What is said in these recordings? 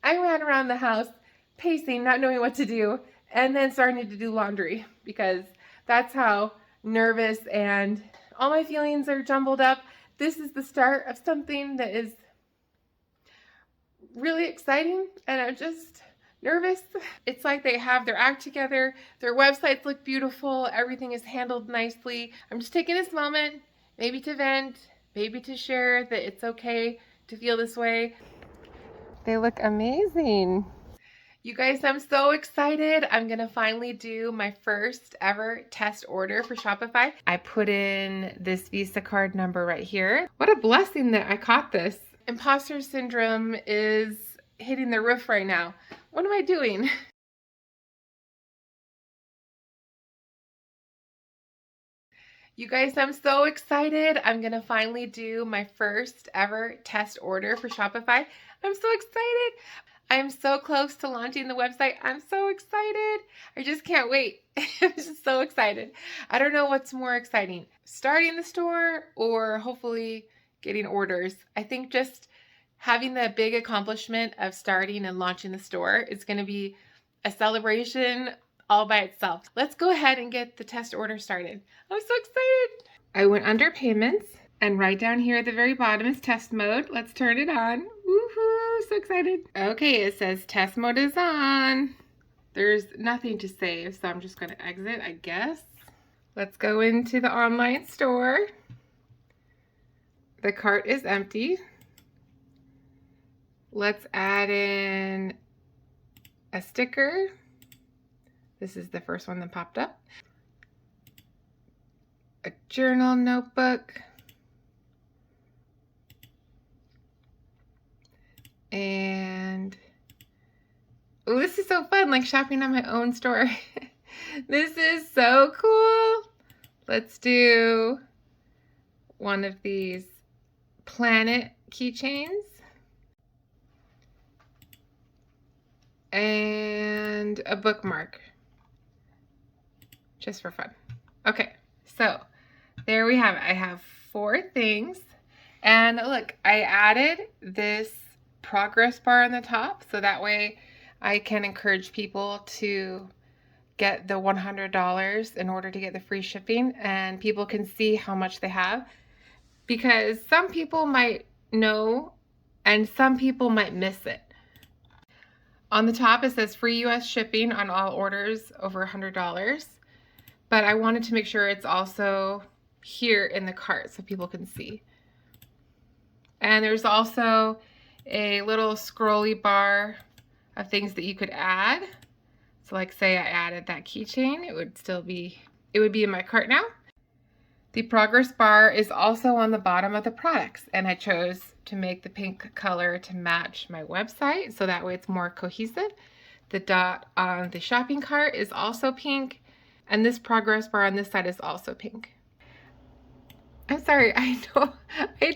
I ran around the house pacing, not knowing what to do, and then starting to do laundry because that's how nervous and all my feelings are jumbled up. This is the start of something that is really exciting, and I'm just nervous. It's like they have their act together. Their websites look beautiful. Everything is handled nicely. I'm just taking this moment, maybe to vent, maybe to share that it's okay to feel this way. They look amazing. You guys, I'm so excited. I'm gonna finally do my first ever test order for Shopify. I put in this Visa card number right here. What a blessing that I caught this. Imposter syndrome is hitting the roof right now. What am I doing? You guys, I'm so excited. I'm gonna finally do my first ever test order for Shopify. I'm so excited. I'm so close to launching the website. I'm so excited. I just can't wait. I'm just so excited. I don't know what's more exciting, starting the store or hopefully getting orders. I think just having the big accomplishment of starting and launching the store is going to be a celebration all by itself. Let's go ahead and get the test order started. I'm so excited. I went under payments. And right down here at the very bottom is test mode. Let's turn it on. Woohoo, so excited. Okay, it says test mode is on. There's nothing to save, so I'm just gonna exit, I guess. Let's go into the online store. The cart is empty. Let's add in a sticker. This is the first one that popped up. A journal notebook. And oh, this is so fun, like shopping on my own store. This is so cool. Let's do one of these planet keychains and a bookmark just for fun. Okay, so there we have it. I have 4 things, and look, I added this progress bar on the top so that way I can encourage people to get the $100 in order to get the free shipping, and people can see how much they have, because some people might know and some people might miss it. On the top it says free US shipping on all orders over $100, but I wanted to make sure it's also here in the cart so people can see. And there's also a little scrolly bar of things that you could add. So like say I added that keychain, it would be in my cart now. The progress bar is also on the bottom of the products, and I chose to make the pink color to match my website so that way it's more cohesive. The dot on the shopping cart is also pink, and this progress bar on this side is also pink. I'm sorry, I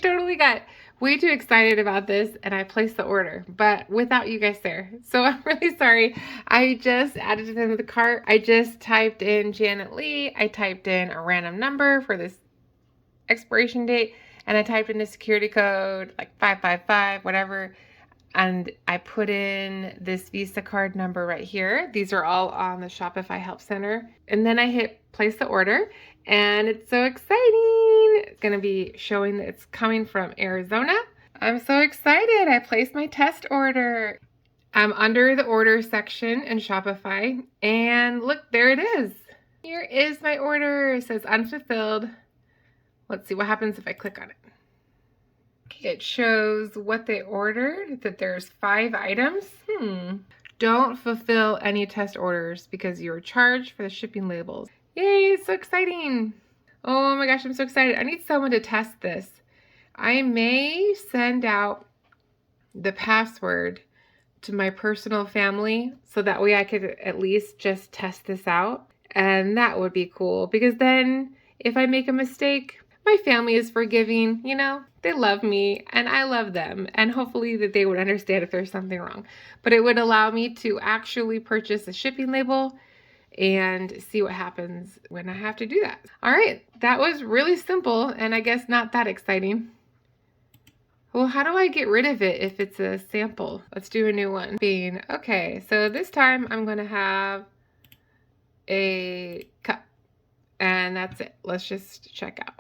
totally got way too excited about this and I placed the order, but without you guys there. So I'm really sorry. I just added it into the cart. I just typed in Janet Lee. I typed in a random number for this expiration date, and I typed in a security code like 555, whatever. And I put in this Visa card number right here. These are all on the Shopify Help Center. And then I hit place the order, and it's so exciting. It's gonna be showing that it's coming from Arizona. I'm so excited. I placed my test order. I'm under the order section in Shopify, and look, there it is. Here is my order. It says unfulfilled. Let's see what happens if I click on it. It shows what they ordered, that there's 5 items. Don't fulfill any test orders because you're charged for the shipping labels. Yay, it's so exciting. Oh my gosh, I'm so excited. I need someone to test this. I may send out the password to my personal family so that way I could at least just test this out. And that would be cool, because then if I make a mistake, my family is forgiving, you know, they love me and I love them, and hopefully that they would understand if there's something wrong. But it would allow me to actually purchase a shipping label and see what happens when I have to do that. All right, that was really simple and I guess not that exciting. Well, how do I get rid of it if it's a sample? Let's do a new one. Okay, so this time I'm gonna have a cup, and that's it. Let's just check out.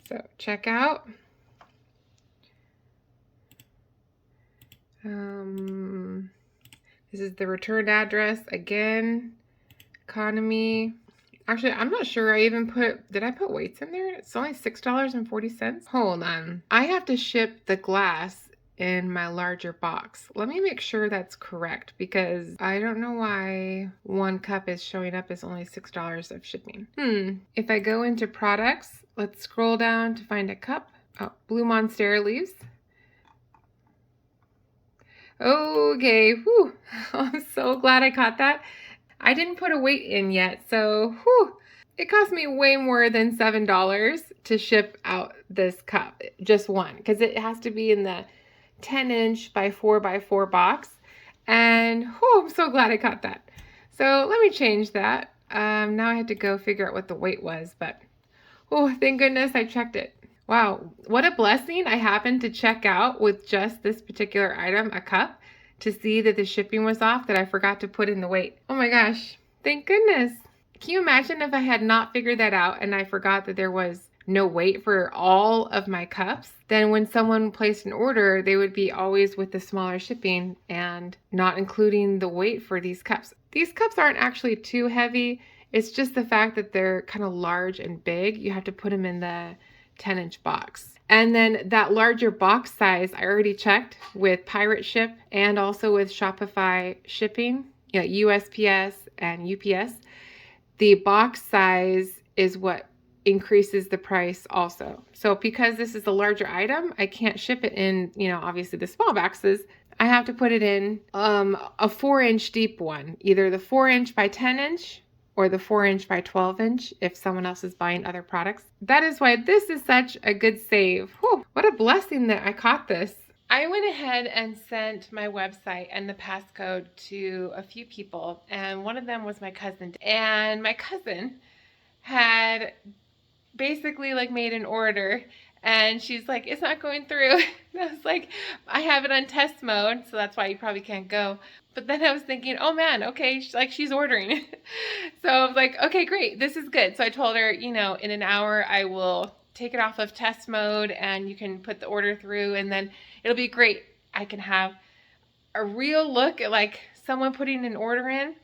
So check out. This is the return address again. Economy. Actually, I'm not sure I even did I put weights in there? It's only $6.40. Hold on. I have to ship the glass in my larger box. Let me make sure that's correct because I don't know why one cup is showing up as only $6 of shipping. If I go into products, let's scroll down to find a cup. Oh, Blue Monstera leaves. Okay, whew. I'm so glad I caught that. I didn't put a weight in yet, so whew, it cost me way more than $7 to ship out this cup, just one, because it has to be in the 10-inch by 4x4 box, and whew, I'm so glad I caught that. So let me change that. Now I had to go figure out what the weight was, but oh, thank goodness I checked it. Wow, what a blessing. I happened to check out with just this particular item, a cup, to see that the shipping was off, that I forgot to put in the weight. Oh my gosh, thank goodness. Can you imagine if I had not figured that out and I forgot that there was no weight for all of my cups? Then when someone placed an order, they would be always with the smaller shipping and not including the weight for these cups. These cups aren't actually too heavy. It's just the fact that they're kind of large and big. You have to put them in the 10-inch box. And then that larger box size, I already checked with Pirate Ship and also with Shopify shipping, USPS and UPS. The box size is what increases the price also. So because this is a larger item, I can't ship it in, obviously the small boxes. I have to put it in a 4-inch deep one, either the 4-inch by 10-inch or the 4-inch by 12-inch if someone else is buying other products. That is why this is such a good save. Whew, what a blessing that I caught this. I went ahead and sent my website and the passcode to a few people, and one of them was my cousin. And my cousin had basically made an order, and she's like, it's not going through. And I was like, I have it on test mode, so that's why you probably can't go. But then I was thinking, oh man, okay, she's ordering. So I was like, okay, great, this is good. So I told her, in an hour I will take it off of test mode and you can put the order through, and then it'll be great. I can have a real look at someone putting an order in,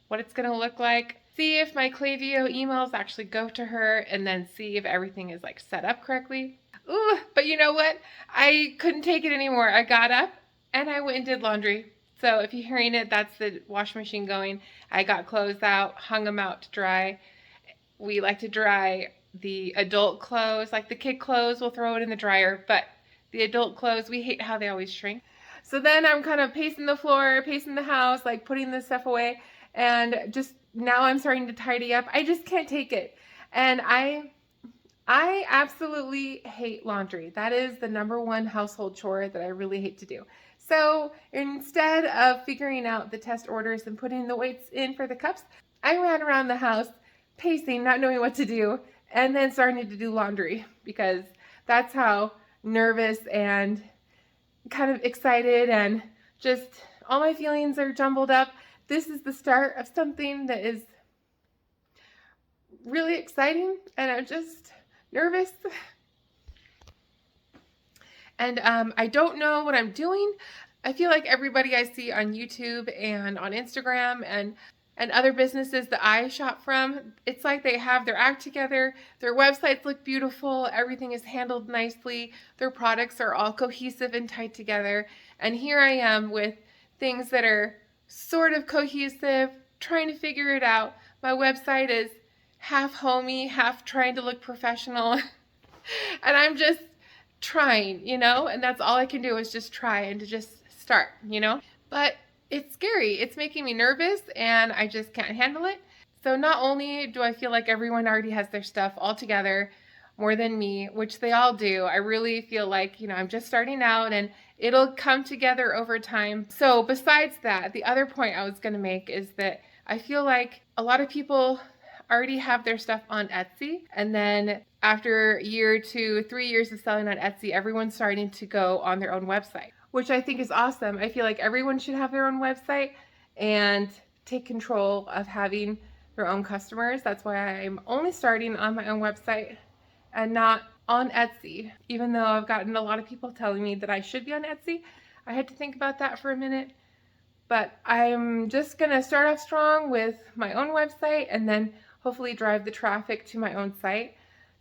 what it's gonna look like, see if my Klaviyo emails actually go to her, and then see if everything is set up correctly. Ooh, but you know what? I couldn't take it anymore. I got up and I went and did laundry. So if you're hearing it, that's the washing machine going. I got clothes out, hung them out to dry. We like to dry the adult clothes, the kid clothes, we'll throw it in the dryer, but the adult clothes, we hate how they always shrink. So then I'm kind of pacing the floor, pacing the house, putting this stuff away, and just now I'm starting to tidy up. I just can't take it. And I absolutely hate laundry. That is the number one household chore that I really hate to do. So instead of figuring out the test orders and putting the weights in for the cups, I ran around the house pacing, not knowing what to do, and then starting to do laundry because that's how nervous and kind of excited and just all my feelings are jumbled up. This is the start of something that is really exciting, and I'm just nervous. And I don't know what I'm doing. I feel like everybody I see on YouTube and on Instagram and other businesses that I shop from, it's like they have their act together. Their websites look beautiful. Everything is handled nicely. Their products are all cohesive and tied together. And here I am with things that are sort of cohesive, trying to figure it out. My website is half homey, half trying to look professional. And I'm just trying, and that's all I can do is just try and to just start, But it's scary. It's making me nervous and I just can't handle it. So not only do I feel like everyone already has their stuff all together more than me, which they all do, I really feel like, I'm just starting out and it'll come together over time. So besides that, the other point I was going to make is that I feel like a lot of people already have their stuff on Etsy, and then after a year, 2, 3 years of selling on Etsy, everyone's starting to go on their own website, which I think is awesome. I feel like everyone should have their own website and take control of having their own customers. That's why I'm only starting on my own website and not on Etsy, even though I've gotten a lot of people telling me that I should be on Etsy. I had to think about that for a minute, but I'm just gonna start off strong with my own website and then hopefully drive the traffic to my own site.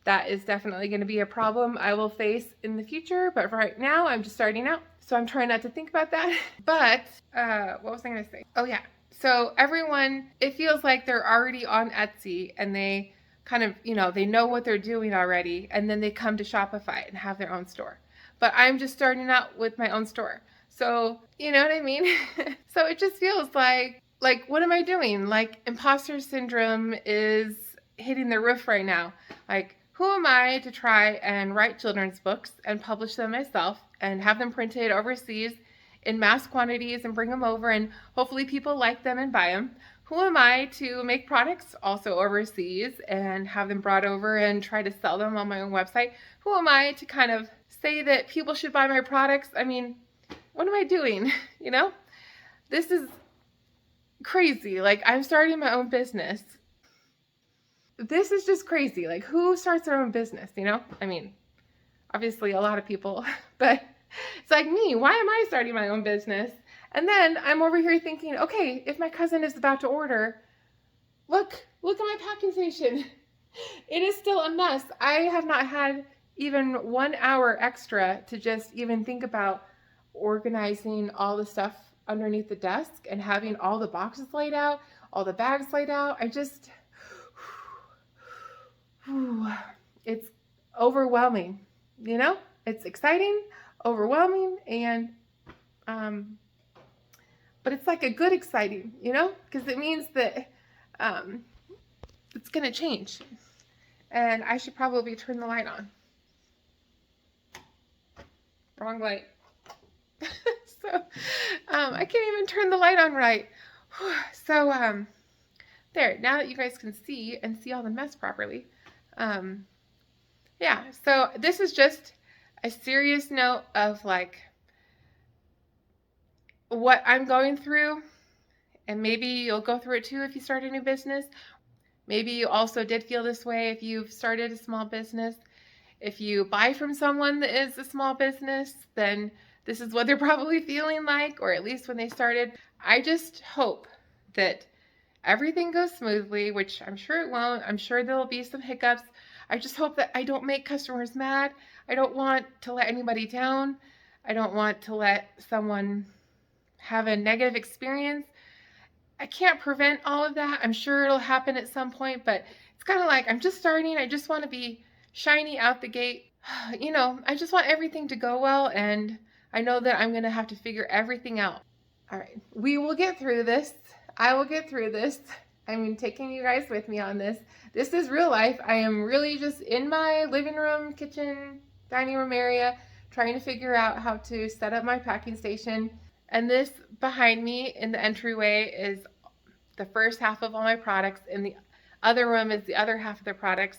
That is definitely going to be a problem I will face in the future, but right now I'm just starting out, so I'm trying not to think about that. But what was I going to say? Oh yeah, so everyone, it feels like they're already on Etsy and they kind of, they know what they're doing already, and then they come to Shopify and have their own store. But I'm just starting out with my own store, so you know what I mean? So it just feels like what am I doing? Like imposter syndrome is hitting the roof right now. Like, who am I to try and write children's books and publish them myself and have them printed overseas in mass quantities and bring them over and hopefully people like them and buy them? Who am I to make products also overseas and have them brought over and try to sell them on my own website? Who am I to kind of say that people should buy my products? I mean, what am I doing? This is crazy. Like, I'm starting my own business. This is just crazy. Like, who starts their own business, I mean, obviously a lot of people, but it's like me. Why am I starting my own business? And then I'm over here thinking, okay, if my cousin is about to order, look at my packing station. It is still a mess. I have not had even 1 hour extra to just even think about organizing all the stuff underneath the desk and having all the boxes laid out, all the bags laid out. It's overwhelming, it's exciting, overwhelming, and but it's like a good exciting, because it means that it's gonna change. And I should probably turn the light on. Wrong light. So I can't even turn the light on right. So there, now that you guys can see all the mess properly. Yeah, so this is just a serious note of like what I'm going through, and maybe you'll go through it too if you start a new business. Maybe you also did feel this way if you've started a small business. If you buy from someone that is a small business, then this is what they're probably feeling like, or at least when they started. I just hope that everything goes smoothly, which I'm sure it won't. I'm sure there'll be some hiccups. I just hope that I don't make customers mad. I don't want to let anybody down. I don't want to let someone have a negative experience. I can't prevent all of that. I'm sure it'll happen at some point, but it's kind of like I'm just starting. I just want to be shiny out the gate. I just want everything to go well, and I know that I'm going to have to figure everything out. All right, we will get through this. I will get through this. I'm taking you guys with me on this. This is real life. I am really just in my living room, kitchen, dining room area, trying to figure out how to set up my packing station. And this behind me in the entryway is the first half of all my products, and the other room is the other half of the products.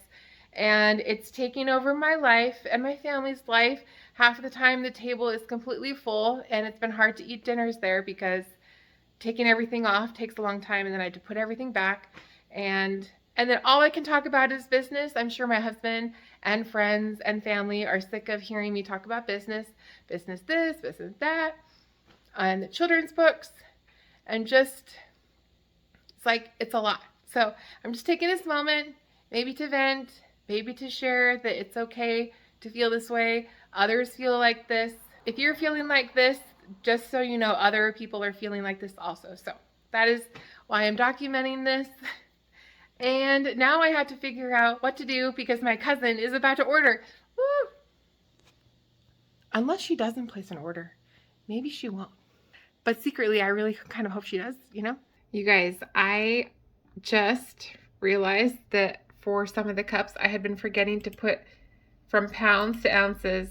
And it's taking over my life and my family's life. Half of the time the table is completely full, and it's been hard to eat dinners there because taking everything off takes a long time, and then I had to put everything back. And then all I can talk about is business. I'm sure my husband and friends and family are sick of hearing me talk about business this, business that, and the children's books, and just, it's like, it's a lot. So I'm just taking this moment, maybe to vent, maybe to share that it's okay to feel this way. Others feel like this. If you're feeling like this, just so you know, other people are feeling like this also. So that is why I'm documenting this. And now I had to figure out what to do because my cousin is about to order. Woo! Unless she doesn't place an order. Maybe she won't. But secretly, I really kind of hope she does, You guys, I just realized that for some of the cups, I had been forgetting to put from pounds to ounces.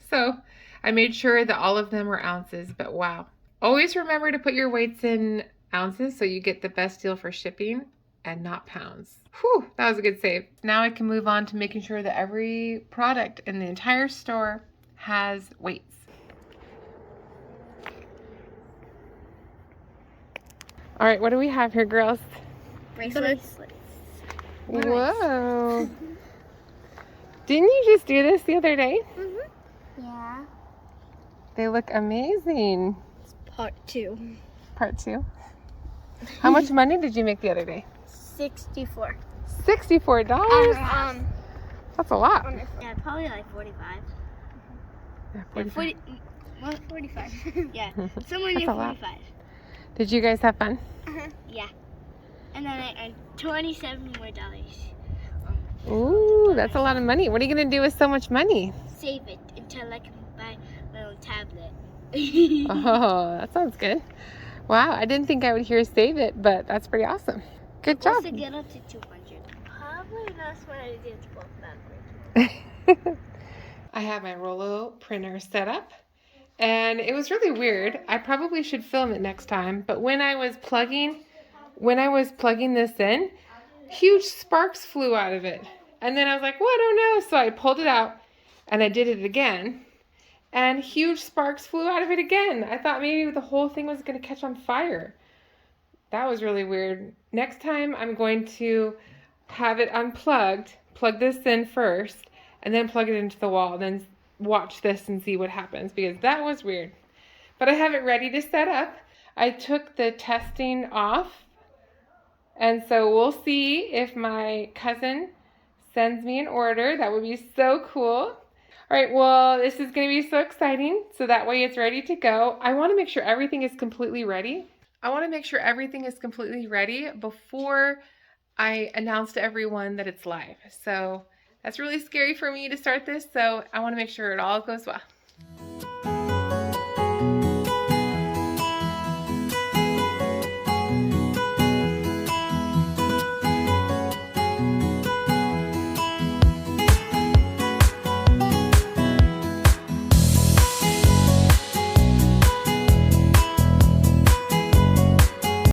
So I made sure that all of them were ounces, but wow. Always remember to put your weights in ounces so you get the best deal for shipping. and not pounds. Whew, that was a good save. Now I can move on to making sure that every product in the entire store has weights. All right, what do we have here, girls? Bracelets. Whoa. Didn't you just do this the other day? Yeah. They look amazing. It's part 2. Part 2. How much money did you make the other day? 64. $64? That's a lot. Yeah, probably like 45. Yeah, 45. 45. Yeah, somewhere near 45. Did you guys have fun? Yeah. And then I earned $27 more. Ooh, that's a lot of money. What are you going to do with so much money? Save it until I can buy my own tablet. Oh, that sounds good. Wow, I didn't think I would hear save it, but that's pretty awesome. Good job. To get up to 200. Probably not smart idea to go backwards. I have my Rollo printer set up, and it was really weird. I probably should film it next time, but when I was plugging this in, huge sparks flew out of it. And then I was like, well, I don't know. So I pulled it out and I did it again. And huge sparks flew out of it again. I thought maybe the whole thing was going to catch on fire. That was really weird. Next time I'm going to have it unplugged, plug this in first, and then plug it into the wall. Then watch this and see what happens, because that was weird. But I have it ready to set up. I took the testing off. And so we'll see if my cousin sends me an order. That would be so cool. All right, well, this is going to be so exciting. So that way it's ready to go. I want to make sure everything is completely ready. Before I announce to everyone that it's live. So that's really scary for me to start this. So I want to make sure it all goes well.